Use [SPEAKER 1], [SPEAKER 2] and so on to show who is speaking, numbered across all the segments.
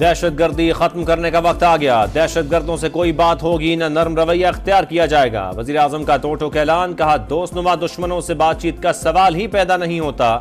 [SPEAKER 1] दहशत गर्दी खत्म करने का वक्त आ गया। दहशत गर्दों से कोई बात होगी न नरम रवैया अख्तियार किया जाएगा। वजीर आजम का टोक ऐलान। कहा, दोस्तनुमा दुश्मनों से बातचीत का सवाल ही पैदा नहीं होता,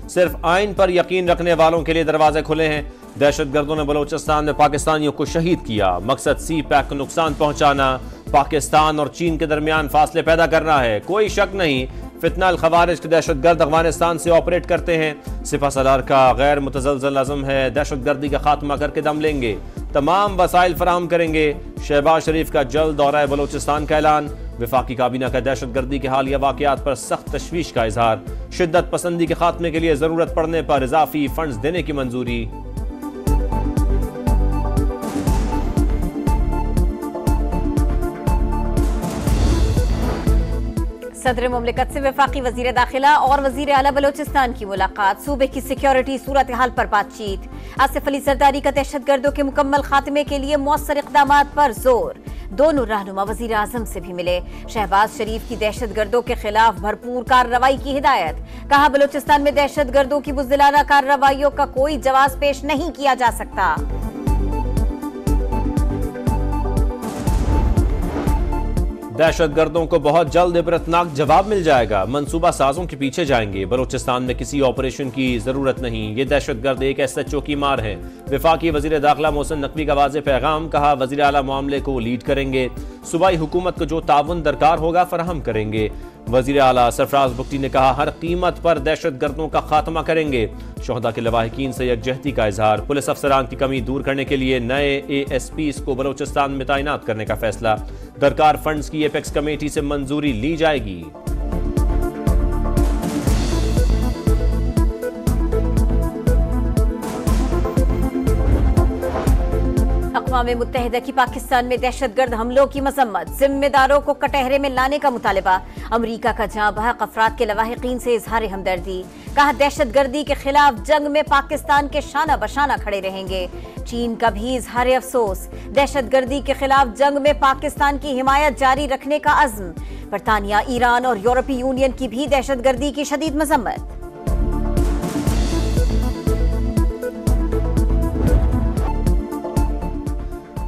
[SPEAKER 1] सिर्फ आइन पर यकीन रखने वालों के लिए दरवाजे खुले हैं। दहशत गर्दों ने बलोचिस्तान में पाकिस्तानियों को शहीद किया। मकसद सी पैक को नुकसान पहुंचाना, पाकिस्तान और चीन के दरमियान फासले पैदा करना है। कोई शक नहीं, फितना अल खवारिज के दहशत गर्द अफगानिस्तान से ऑपरेट करते हैं। सिपह सलार का गैर मुतज़लज़ल अज़म है, दहशत गर्दी का खात्मा करके दम लेंगे, तमाम वसाइल फराहम करेंगे। शहबाज शरीफ का जल्द दौरा बलोचिस्तान का ऐलान। वफाकी काबीना का दहशत गर्दी के हालिया वाक़यात पर सख्त तशवीश का इजहार। शिद्दत पसंदी के खात्मे के लिए जरूरत पड़ने पर इजाफी फंड्स देने की मंजूरी।
[SPEAKER 2] सदर मुमलिकत से वफाकी वजीर दाखिला और वजीर आला बलोचिस्तान की मुलाकात। सूबे की सिक्योरिटी सूरत हाल पर बातचीत। आसिफ अली जरदारी का दहशत गर्दों के मुकम्मल खात्मे के लिए मौसर इक़दामात पर जोर। दोनों रहनुमा वजीर आजम से भी मिले। शहबाज शरीफ की दहशत गर्दों के खिलाफ भरपूर कार्रवाई की हिदायत। कहा, बलोचिस्तान में दहशत गर्दों की बुज़दिलाना कार्रवाइयों का कोई जवाब पेश नहीं किया जा सकता।
[SPEAKER 1] दहशत गर्दों को बहुत जल्द इबरतनाक जवाब मिल जाएगा। मंसूबा साजों के पीछे जाएंगे। बलोचिस्तान में किसी ऑपरेशन की जरूरत नहीं, ये दहशत गर्द एक SHO की मार है। वफाकी वजीर दाखिला मोहसिन नकवी का वाज़ेह पैगाम। कहा, वजीर आला मामले को लीड करेंगे, सूबाई हुकूमत को जो ताउन दरकार होगा फराहम करेंगे। वजीर आला सरफराज बुगटी ने कहा, हर कीमत पर दहशत गर्दों का खात्मा करेंगे। शोहदा के लवाहिकीन से यकजहती का इजहार। पुलिस अफसरान की कमी दूर करने के लिए नए ASPs को बलोचिस्तान में तैनात करने का फैसला। दरकार फंड्स की एपेक्स कमेटी से मंजूरी ली जाएगी।
[SPEAKER 2] अक़वाम मुत्तहिदा की पाकिस्तान में दहशतगर्द हमलों की मजम्मत। जिम्मेदारों को कटहरे में लाने का मुतालबा। अमरीका का जाँ बहक अफराद के लवाहिकीन से इजहार हमदर्दी। कहा, दहशत गर्दी के खिलाफ जंग में पाकिस्तान के शाना बशाना खड़े रहेंगे। चीन का भी इजहार अफसोस। दहशत गर्दी के खिलाफ जंग में पाकिस्तान की हिमायत जारी रखने का अज़्म। बरतानिया, ईरान और यूरोपीय यूनियन की भी दहशत गर्दी की शदीद मजम्मत।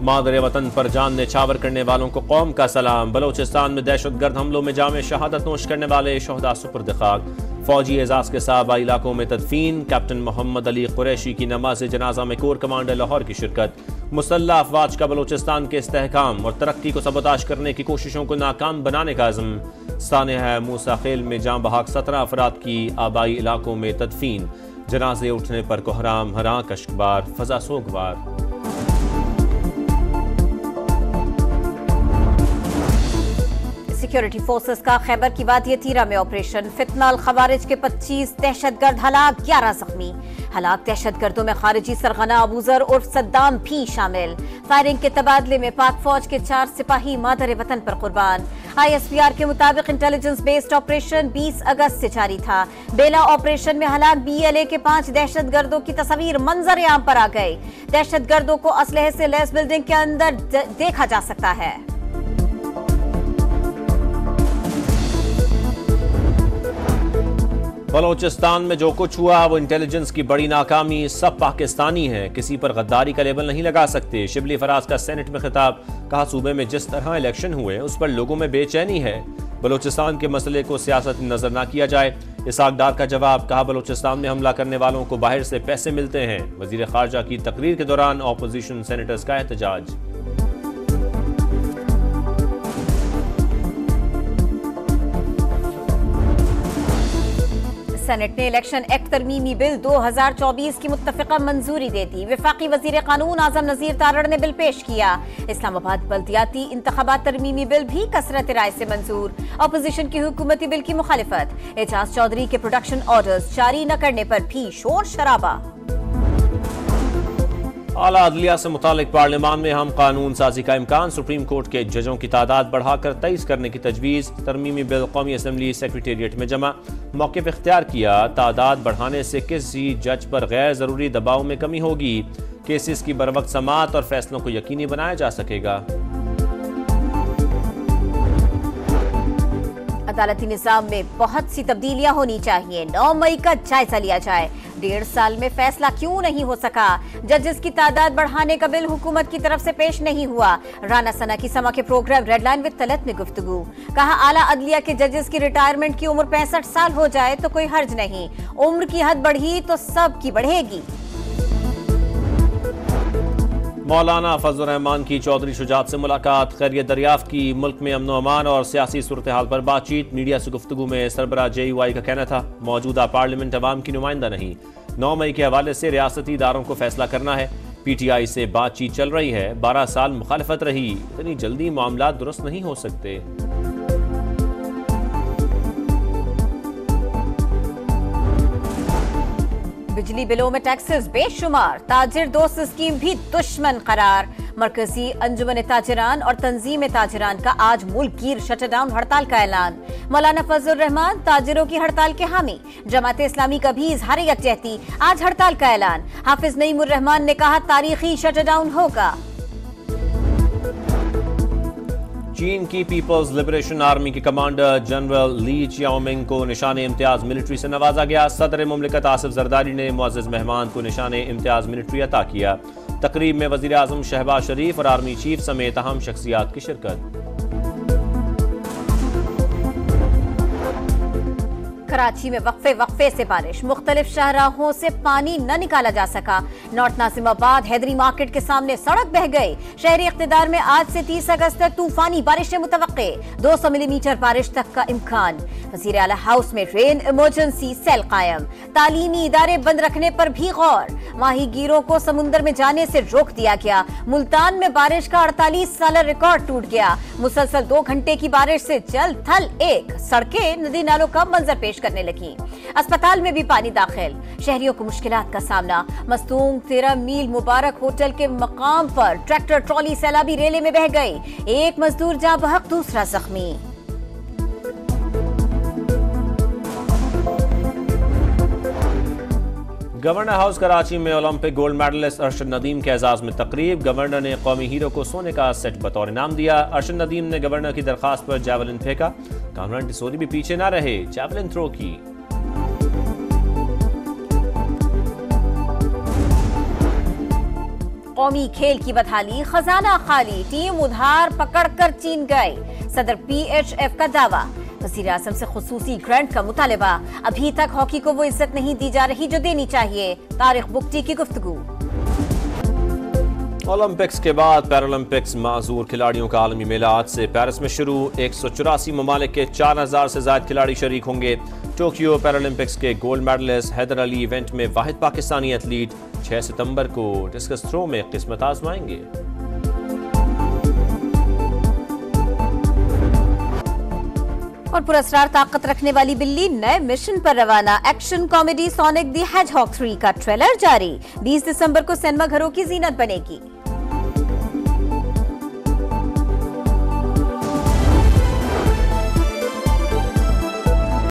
[SPEAKER 1] मादरे वतन पर जान निछावर करने वालों को कौम का सलाम। बलोचिस्तान में दहशत गर्द हमलों में जामे शहादत नोश करने वाले शोहदा सुपुर्द खाक। फौजी एजाज के साथ इलाकों में तदफीन। कैप्टन मोहम्मद अली कुरैशी की नमाज जनाजा में कोर कमांडर लाहौर की शिरकत। मुसल्लह अफवाज का बलोचिस्तान के इस्तेहकाम और तरक्की को सबोताश करने की कोशिशों को नाकाम बनाने का अज़्म। सानेहा मूसा खेल में जाँ बहाक 17 अफराद की आबाई इलाकों में तदफीन। जनाजे उठने पर कोहराम, हरा, कश्कबार, फजा सोगवार।
[SPEAKER 2] सिक्योरिटी फोर्सेस का खैबर की वादी तीरा में ऑपरेशन। फितना अल खवारिज के 25 दहशतगर्द हलाक, 11 जख्मी। हलाक दहशतगर्दों में खारिजी सरगना अबूजर उर्फ सद्दाम भी शामिल। फायरिंग के तबादले में पाक फौज के 4 सिपाही मादर वतन पर कुर्बान। ISPR के मुताबिक इंटेलिजेंस बेस्ड ऑपरेशन 20 अगस्त से जारी था। बेला ऑपरेशन में हलाक BLA के 5 दहशतगर्दों की तस्वीर मंजर आम पर आ गई। दहशतगर्दों को असलहे से लैस बिल्डिंग के अंदर देखा जा सकता है।
[SPEAKER 1] बलोचिस्तान में जो कुछ हुआ वो इंटेलिजेंस की बड़ी नाकामी। सब पाकिस्तानी हैं, किसी पर गद्दारी का लेबल नहीं लगा सकते। शिबली फराज का सेनेट में खिताब। कहा, सूबे में जिस तरह इलेक्शन हुए उस पर लोगों में बेचैनी है। बलोचिस्तान के मसले को सियासत नजर ना किया जाए। इसाक डार का जवाब। कहा, बलोचिस्तान में हमला करने वालों को बाहर से पैसे मिलते हैं। वजीर खारजा की तकरीर के दौरान ऑपोजिशन सेनेटर्स का एहतजाज।
[SPEAKER 2] सेनेट ने इलेक्शन एक्ट तरमीमी बिल 2024 की मुत्तफिका मंजूरी दे दी। वफाकी वजीर कानून आजम नजीर तारड़ ने बिल पेश किया। इस्लामाबाद बल्दियाती इंतखाबात तरमीमी बिल भी कसरत राय से मंजूर। अपोजिशन की हुकूमती बिल की मुखालिफत। एजाज चौधरी के प्रोडक्शन ऑर्डर्स जारी न करने पर भी शोर शराबा।
[SPEAKER 1] आला अदलिया से मुतालिक पार्लियामान में हम कानून साजी का इम्कान। सुप्रीम कोर्ट के जजों की तादाद बढ़ाकर 23 करने की तजवीज़। तरमीमी बिल कौमी असम्बली सेक्रेटेरिएट में जमा। मौक़िफ़ इख्तियार किया, तादाद बढ़ाने से किसी जज पर गैर ज़रूरी दबाव में कमी होगी। केसेस की बरवक्त समाअत और फैसलों को यकीनी बनाया जा सकेगा।
[SPEAKER 2] अदालती निजाम में बहुत सी तब्दीलियां होनी चाहिए। 9 मई का जायजा लिया जाए। 1.5 साल में फैसला क्यों नहीं हो सका? जजेस की तादाद बढ़ाने का बिल हुकूमत की तरफ से पेश नहीं हुआ। राना सना की समा के program red line with Talat में गुफ्तगू। कहा आला अदलिया के जजेस की रिटायरमेंट की उम्र 65 साल हो जाए तो कोई हर्ज नहीं, उम्र की हद बढ़ी तो सब की बढ़ेगी।
[SPEAKER 1] मौलाना फजल रहमान की चौधरी शुजात से मुलाकात, खैरियत दरियाफ्त की, मुल्क में अमन अमान और सियासी सूरत हाल पर बातचीत। मीडिया से गुफ्तगू में सरबराह JUI का कहना था मौजूदा पार्लियामेंट अवाम की नुमाइंदा नहीं। 9 मई के हवाले से रियासती इदारों को फैसला करना है। PTI से बातचीत चल रही है। 12 साल मुखालफत रही, इतनी जल्दी मामला दुरुस्त नहीं हो सकते।
[SPEAKER 2] बिजली बिलों में टैक्सेस बेशुमार, ताजिर दोस्त स्कीम भी दुश्मन करार। मरकजी अंजुमन ताजिरान और तंजीम ताजिरान का आज मुल्कगीर शटडाउन हड़ताल का ऐलान। मौलाना फजल रहमान ताजिरों की हड़ताल के हामी। जमात इस्लामी का भी इजहार यकजहती, आज हड़ताल का ऐलान। हाफिज नईमुर रहमान ने कहा तारीखी शटडाउन होगा।
[SPEAKER 1] चीन की पीपल्स लिबरेशन आर्मी के कमांडर जनरल ली चियाओमिंग को निशान इम्तियाज मिलिट्री से नवाजा गया। सदर मुमलिकत आसिफ जरदारी ने मुअज़्ज़ज़ मेहमान को निशान इम्तियाज मिलिट्री अता किया। तकरीब में वज़ीर आज़म शहबाज शरीफ और आर्मी चीफ समेत अहम शख्सियात की शिरकत।
[SPEAKER 2] कराची में वक्फे से बारिश, मुख्तलिफ शाहराहों से पानी न निकाला जा सका। नॉर्थ नासिमाबाद हैदरी मार्केट के सामने सड़क बह गई। शहरी इख्तिदार में आज से 30 अगस्त तक तूफानी बारिशें मुतवक्के, 200 मिलीमीटर बारिश तक का इम्कान। वज़ीर आला हाउस में रेन इमरजेंसी सेल कायम। तालीमी इदारे बंद रखने पर भी गौर। माहीगीरों को समुद्र में जाने से रोक दिया गया। मुल्तान में बारिश का 48 साल रिकॉर्ड टूट गया। मुसलसल 2 घंटे की बारिश से जल थल एक, सड़कें नदी नालों का मंजर पेश करने लगी। अस्पताल में भी पानी दाखिल, शहरियों को मुश्किलात का सामना। मस्तूंग 13 मील मुबारक होटल के मकाम पर ट्रैक्टर ट्रॉली सैलाबी रेले में बह गई। एक मजदूर जाँ बहक, दूसरा जख्मी।
[SPEAKER 1] गवर्नर हाउस कराची में Olympic gold medalist Arshad Nadeem के एजाज में तकरीब। गवर्नर ने कौमी हीरो को सोने का सेट बतौर इनाम दिया। अरशद नदीम ने गवर्नर की दरखास्त पर जैवलिन फेंका। कामरान टिसोरी भी पीछे न रहे, जैवलिन थ्रो की।
[SPEAKER 2] कौमी खेल की बदहाली, खजाना खाली, टीम उधार पकड़कर चीन गए। सदर PHF का दावा। वज़ीर आज़म से खुसूसी ग्रांट का मुतालबा। अभी तक हॉकी को वो इज्जत नहीं दी जा रही जो देनी चाहिए। तारिक बुक्टी की गुफ्तगू।
[SPEAKER 1] ओलंपिक्स के बाद पैरालंपिक्स माजूर खिलाड़ियों का आलमी मेला आज से पेरिस में शुरू। 184 ममालिक के 4000 से ज्यादा खिलाड़ी शरीक होंगे। टोक्यो पैरालंपिक्स के gold medalist Haider Ali event में वाहिद पाकिस्तानी एथलीट 6 सितंबर को डिस्कस थ्रो में किस्मत आजमाएंगे।
[SPEAKER 2] और पुरस्कार ताकत रखने वाली बिल्ली नए मिशन पर रवाना। Action comedy sonic the hedgehog 3 का ट्रेलर जारी। 20 दिसंबर को सिनेमा घरों की जीनत बनेगी।